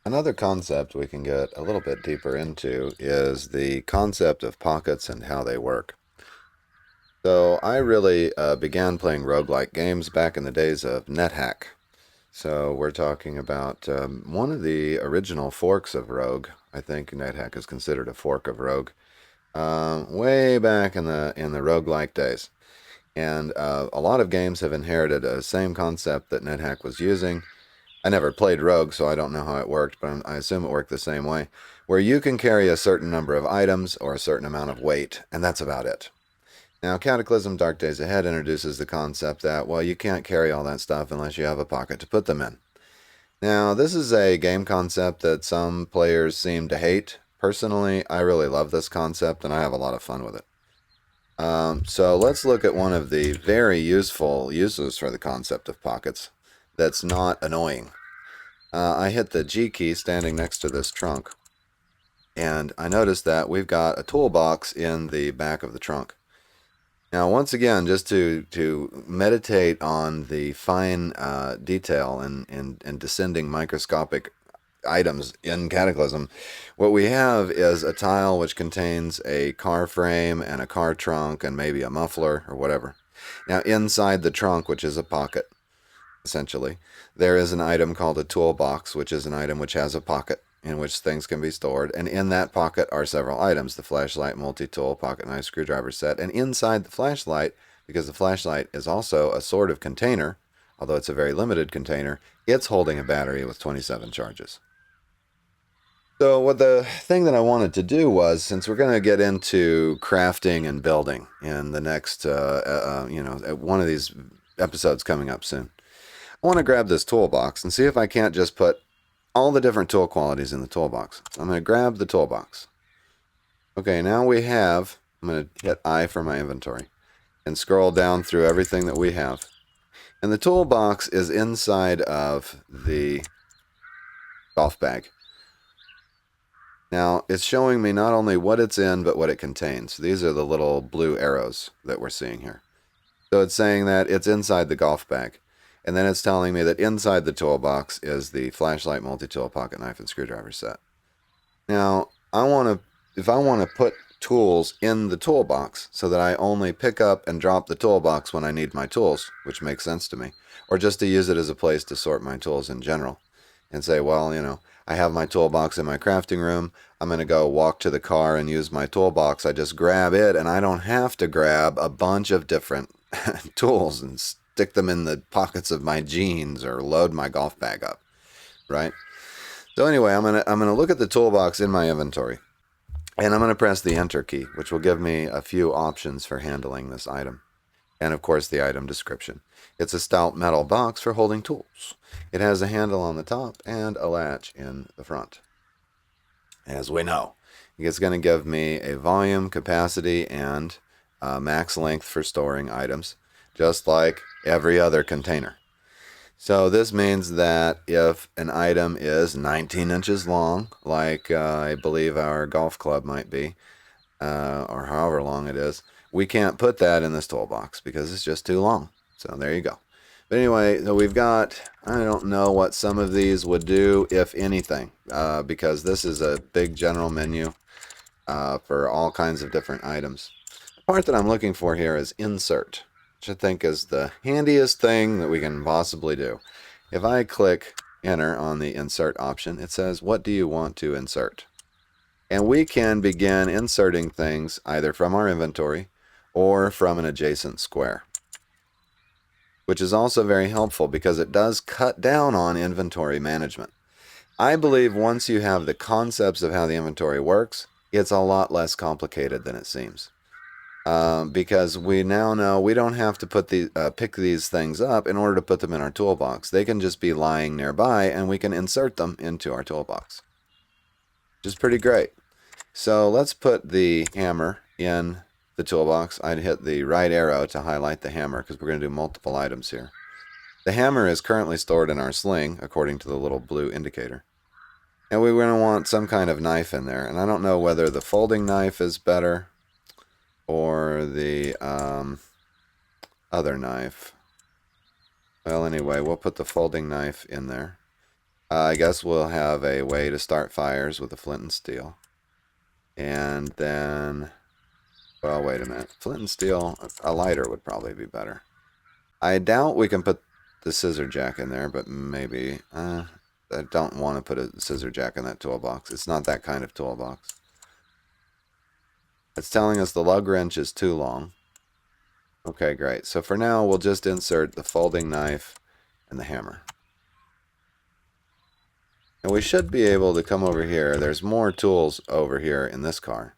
Another concept we can get a little bit deeper into is the concept of pockets and how they work. So I really began playing roguelike games back in the days of NetHack. So we're talking about one of the original forks of Rogue. I think NetHack is considered a fork of Rogue. Way back in the roguelike days. And a lot of games have inherited a same concept that NetHack was using. I never played Rogue, so I don't know how it worked, but I assume it worked the same way, where you can carry a certain number of items or a certain amount of weight, and that's about it. Now, Cataclysm Dark Days Ahead introduces the concept that, well, you can't carry all that stuff unless you have a pocket to put them in. Now, this is a game concept that some players seem to hate. Personally, I really love this concept, and I have a lot of fun with it. So let's look at one of the very useful uses for the concept of pockets that's not annoying. I hit the G key standing next to this trunk, and I noticed that we've got a toolbox in the back of the trunk. Now, once again, just to meditate on the fine detail and descending microscopic items in Cataclysm, what we have is a tile which contains a car frame and a car trunk and maybe a muffler or whatever. Now, inside the trunk, which is a pocket, essentially, there is an item called a toolbox, which is an item which has a pocket in which things can be stored. And in that pocket are several items: the flashlight, multi-tool, pocket knife, screwdriver set. And inside the flashlight, because the flashlight is also a sort of container, although it's a very limited container, it's holding a battery with 27 charges. So what the thing that I wanted to do was, since we're going to get into crafting and building in the next, one of these episodes coming up soon, I want to grab this toolbox and see if I can't just put all the different tool qualities in the toolbox. So I'm going to grab the toolbox. Okay, now we have, I'm going to hit I for my inventory and scroll down through everything that we have. And the toolbox is inside of the golf bag. Now, it's showing me not only what it's in, but what it contains. These are the little blue arrows that we're seeing here. So it's saying that it's inside the golf bag. And then it's telling me that inside the toolbox is the flashlight, multi-tool, pocket knife, and screwdriver set. Now, if I want to put tools in the toolbox so that I only pick up and drop the toolbox when I need my tools, which makes sense to me, or just to use it as a place to sort my tools in general, and say, well, I have my toolbox in my crafting room. I'm going to go walk to the car and use my toolbox. I just grab it, and I don't have to grab a bunch of different tools and stick them in the pockets of my jeans or load my golf bag up, right? So anyway, I'm gonna look at the toolbox in my inventory, and I'm gonna press the Enter key, which will give me a few options for handling this item, and of course the item description. It's a stout metal box for holding tools. It has a handle on the top and a latch in the front. As we know, it's going to give me a volume, capacity, and max length for storing items, just like every other container. So this means that if an item is 19 inches long, like I believe our golf club might be, or however long it is, we can't put that in this toolbox because it's just too long. So there you go. But anyway, so we've got, I don't know what some of these would do, if anything, because this is a big general menu for all kinds of different items. The part that I'm looking for here is insert, which I think is the handiest thing that we can possibly do. If I click enter on the insert option, it says, what do you want to insert? And we can begin inserting things either from our inventory or from an adjacent square, which is also very helpful because it does cut down on inventory management. I believe once you have the concepts of how the inventory works, it's a lot less complicated than it seems. Because we now know we don't have to pick these things up in order to put them in our toolbox. They can just be lying nearby and we can insert them into our toolbox, which is pretty great. So let's put the hammer in the toolbox. I'd hit the right arrow to highlight the hammer because we're going to do multiple items here. The hammer is currently stored in our sling according to the little blue indicator. And we're going to want some kind of knife in there. And I don't know whether the folding knife is better or the other knife. Well, anyway, we'll put the folding knife in there. I guess we'll have a way to start fires with a flint and steel. And then, well, wait a minute. Flint and steel, a lighter would probably be better. I doubt we can put the scissor jack in there, but maybe. I don't want to put a scissor jack in that toolbox. It's not that kind of toolbox. It's telling us the lug wrench is too long. Okay, great. So for now, we'll just insert the folding knife and the hammer. And we should be able to come over here. There's more tools over here in this car.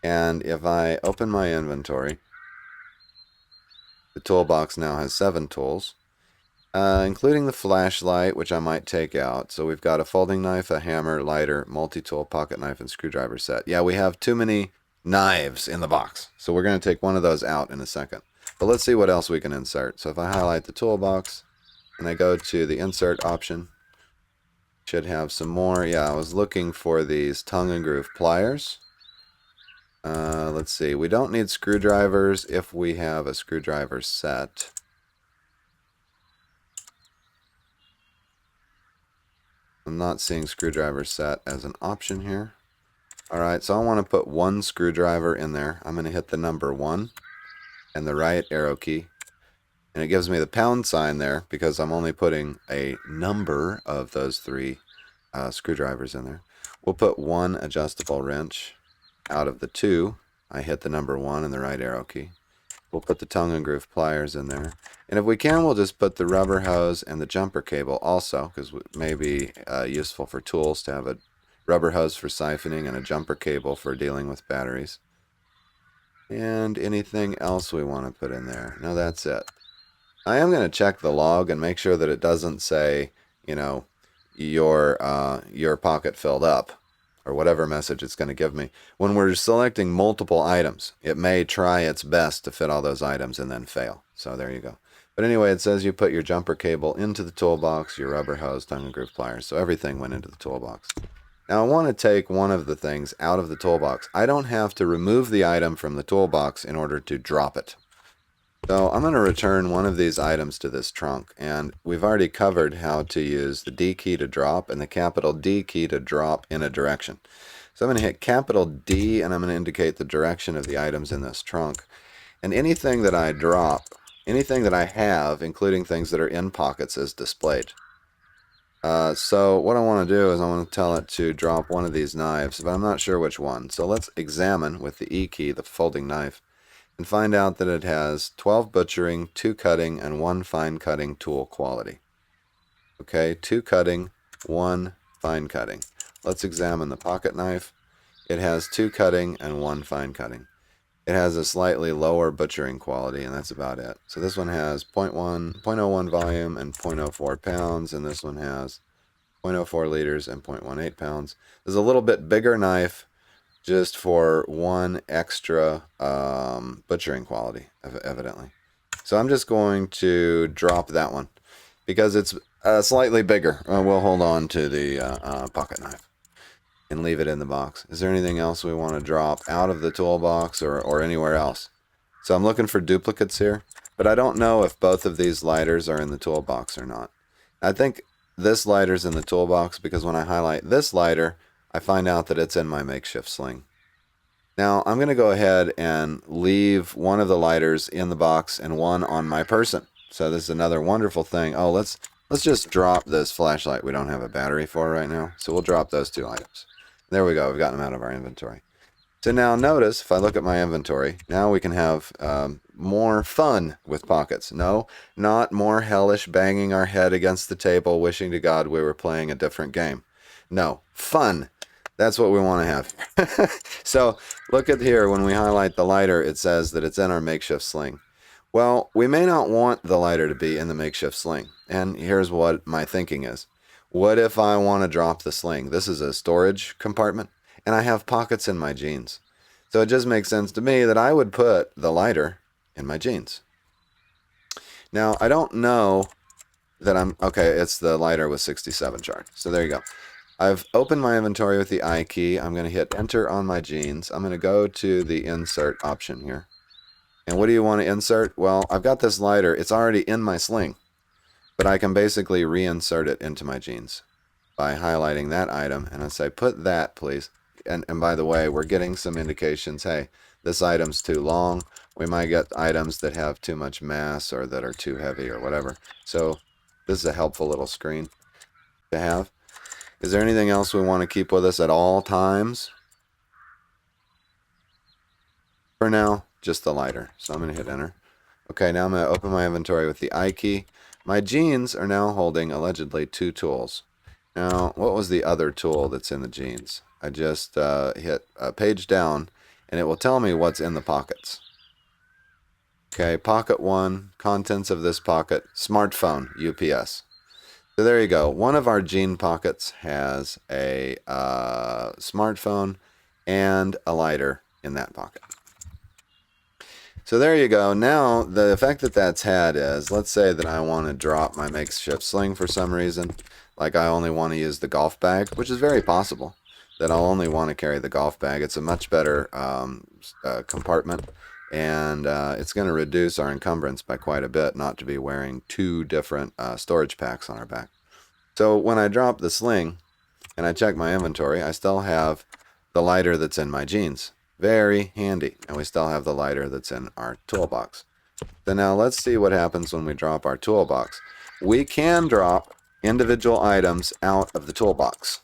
And if I open my inventory, the toolbox now has 7 tools, including the flashlight, which I might take out. So we've got a folding knife, a hammer, lighter, multi-tool, pocket knife, and screwdriver set. Yeah, we have too many knives in the box. So we're going to take one of those out in a second. But let's see what else we can insert. So if I highlight the toolbox and I go to the insert option, should have some more. Yeah, I was looking for these tongue and groove pliers. Let's see. We don't need screwdrivers if we have a screwdriver set. I'm not seeing screwdriver set as an option here. Alright, so I want to put 1 screwdriver in there. I'm going to hit the number 1 and the right arrow key. And it gives me the pound sign there because I'm only putting a number of those 3 screwdrivers in there. We'll put 1 adjustable wrench. Out of the 2, I hit the number 1 and the right arrow key. We'll put the tongue and groove pliers in there. And if we can, we'll just put the rubber hose and the jumper cable also, because it may be useful for tools to have a rubber hose for siphoning and a jumper cable for dealing with batteries. And anything else we want to put in there? No, that's it. I am going to check the log and make sure that it doesn't say, you know, your pocket filled up, or whatever message it's going to give me. When we're selecting multiple items, it may try its best to fit all those items and then fail. So there you go. But anyway, it says you put your jumper cable into the toolbox, your rubber hose, tongue and groove pliers. So everything went into the toolbox. Now I want to take one of the things out of the toolbox. I don't have to remove the item from the toolbox in order to drop it. So I'm going to return one of these items to this trunk, and we've already covered how to use the D key to drop and the capital D key to drop in a direction. So I'm going to hit capital D and I'm going to indicate the direction of the items in this trunk. And anything that I drop, anything that I have, including things that are in pockets, is displayed. So what I want to do is I want to tell it to drop one of these knives, but I'm not sure which one. So let's examine with the E key, the folding knife, and find out that it has 12 butchering, 2 cutting, and 1 fine cutting tool quality. Okay, 2 cutting, 1 fine cutting. Let's examine the pocket knife. It has 2 cutting and 1 fine cutting. It has a slightly lower butchering quality, and that's about it. So this one has 0.01 volume and 0.04 pounds, and this one has 0.04 liters and 0.18 pounds. There's a little bit bigger knife just for 1 extra butchering quality, evidently. So I'm just going to drop that one because it's slightly bigger. We'll hold on to the pocket knife and leave it in the box. Is there anything else we want to drop out of the toolbox or anywhere else? So I'm looking for duplicates here, but I don't know if both of these lighters are in the toolbox or not. I think this lighter's in the toolbox because when I highlight this lighter, I find out that it's in my makeshift sling. Now I'm going to go ahead and leave one of the lighters in the box and one on my person. So this is another wonderful thing. Oh, let's just drop this flashlight we don't have a battery for right now. So we'll drop those 2 items. There we go. We've gotten them out of our inventory. So now notice, if I look at my inventory, now we can have more fun with pockets. No, not more hellish banging our head against the table wishing to God we were playing a different game. No, fun. That's what we want to have. So look at here, when we highlight the lighter, it says that it's in our makeshift sling. Well, we may not want the lighter to be in the makeshift sling. And here's what my thinking is. What if I want to drop the sling? This is a storage compartment, and I have pockets in my jeans. So it just makes sense to me that I would put the lighter in my jeans. Now, I don't know that okay, it's the lighter with 67 charge. So there you go. I've opened my inventory with the I key. I'm going to hit enter on my jeans. I'm going to go to the insert option here. And what do you want to insert? Well, I've got this lighter. It's already in my sling, but I can basically reinsert it into my jeans. by highlighting that item, and I say put that please. And by the way, we're getting some indications, hey, this item's too long. We might get items that have too much mass or that are too heavy or whatever. So this is a helpful little screen to have. Is there anything else we want to keep with us at all times? For now, just the lighter. So I'm going to hit enter. Okay, now I'm going to open my inventory with the I key. My jeans are now holding allegedly 2 tools. Now, what was the other tool that's in the jeans? I just hit page down, and it will tell me what's in the pockets. Okay, pocket 1, contents of this pocket, smartphone, UPS. So there you go. One of our jean pockets has a smartphone and a lighter in that pocket. So there you go. Now, the effect that that's had is, let's say that I want to drop my makeshift sling for some reason. Like I only want to use the golf bag, which is very possible that I'll only want to carry the golf bag. It's a much better compartment, and it's going to reduce our encumbrance by quite a bit not to be wearing 2 different storage packs on our back. So when I drop the sling and I check my inventory, I still have the lighter that's in my jeans. Very handy. And we still have the lighter that's in our toolbox. So now let's see what happens when we drop our toolbox. We can drop individual items out of the toolbox.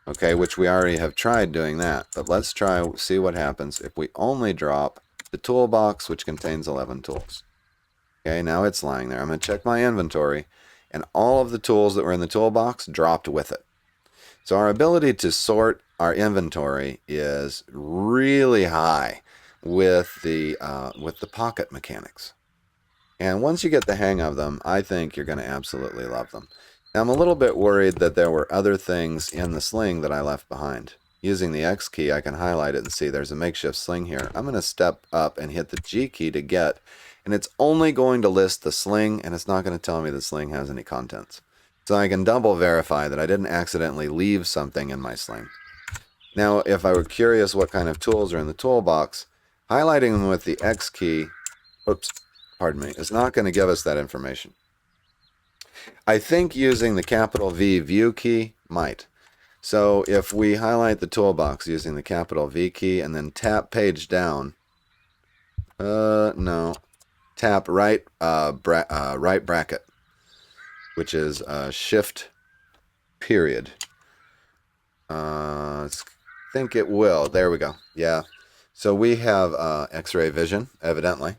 Okay, which we already have tried doing that. But let's see what happens if we only drop the toolbox, which contains 11 tools. Okay, now it's lying there. I'm going to check my inventory, and all of the tools that were in the toolbox dropped with it. So our ability to sort our inventory is really high with the pocket mechanics. And once you get the hang of them, I think you're going to absolutely love them. Now, I'm a little bit worried that there were other things in the sling that I left behind. Using the X key, I can highlight it and see there's a makeshift sling here. I'm going to step up and hit the G key to get, and it's only going to list the sling, and it's not going to tell me the sling has any contents. So I can double verify that I didn't accidentally leave something in my sling. Now, if I were curious what kind of tools are in the toolbox, highlighting them with the X key, is not going to give us that information. I think using the capital V view key might. So if we highlight the toolbox using the capital V key and then tap page down, tap right bracket, which is shift period. I think it will. There we go. Yeah. So we have X-ray vision, evidently,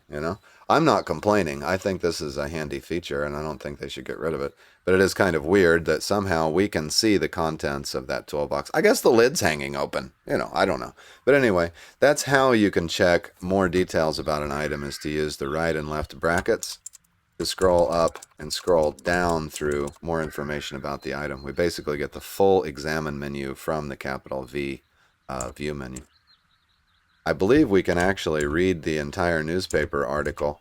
I'm not complaining. I think this is a handy feature, and I don't think they should get rid of it. But it is kind of weird that somehow we can see the contents of that toolbox. I guess the lid's hanging open. I don't know. But anyway, that's how you can check more details about an item, is to use the right and left brackets to scroll up and scroll down through more information about the item. We basically get the full examine menu from the capital V view menu. I believe we can actually read the entire newspaper article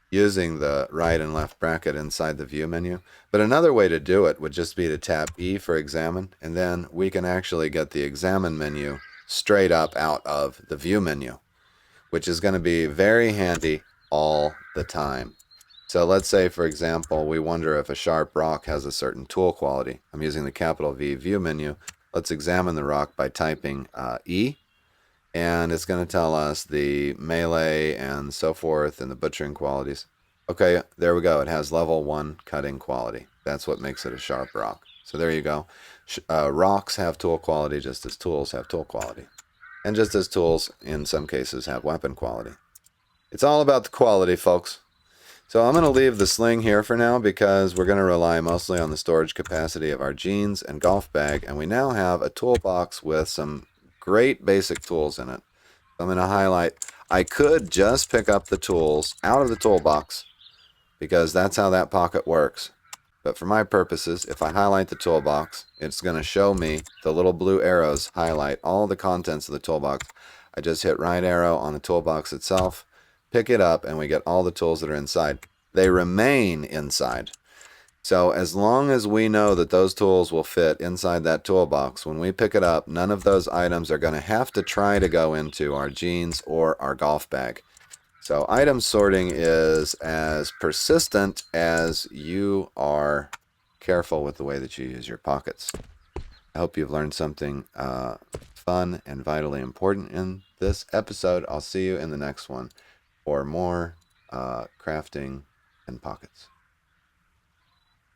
using the right and left bracket inside the view menu. But another way to do it would just be to tap E for examine, and then we can actually get the examine menu straight up out of the view menu, which is going to be very handy all the time. So let's say, for example, we wonder if a sharp rock has a certain tool quality. I'm using the capital V view menu. Let's examine the rock by typing E. And it's going to tell us the melee and so forth and the butchering qualities. Okay, there we go. It has level 1 cutting quality. That's what makes it a sharp rock. So there you go. Rocks have tool quality just as tools have tool quality. And just as tools, in some cases, have weapon quality. It's all about the quality, folks. So I'm going to leave the sling here for now because we're going to rely mostly on the storage capacity of our jeans and golf bag. And we now have a toolbox with some great basic tools in it. I'm going to highlight. I could just pick up the tools out of the toolbox because that's how that pocket works. But for my purposes, if I highlight the toolbox, it's going to show me the little blue arrows highlight all the contents of the toolbox. I just hit right arrow on the toolbox itself, pick it up, and we get all the tools that are inside. They remain inside. So as long as we know that those tools will fit inside that toolbox, when we pick it up, none of those items are going to have to try to go into our jeans or our golf bag. So item sorting is as persistent as you are careful with the way that you use your pockets. I hope you've learned something fun and vitally important in this episode. I'll see you in the next one for more crafting and pockets.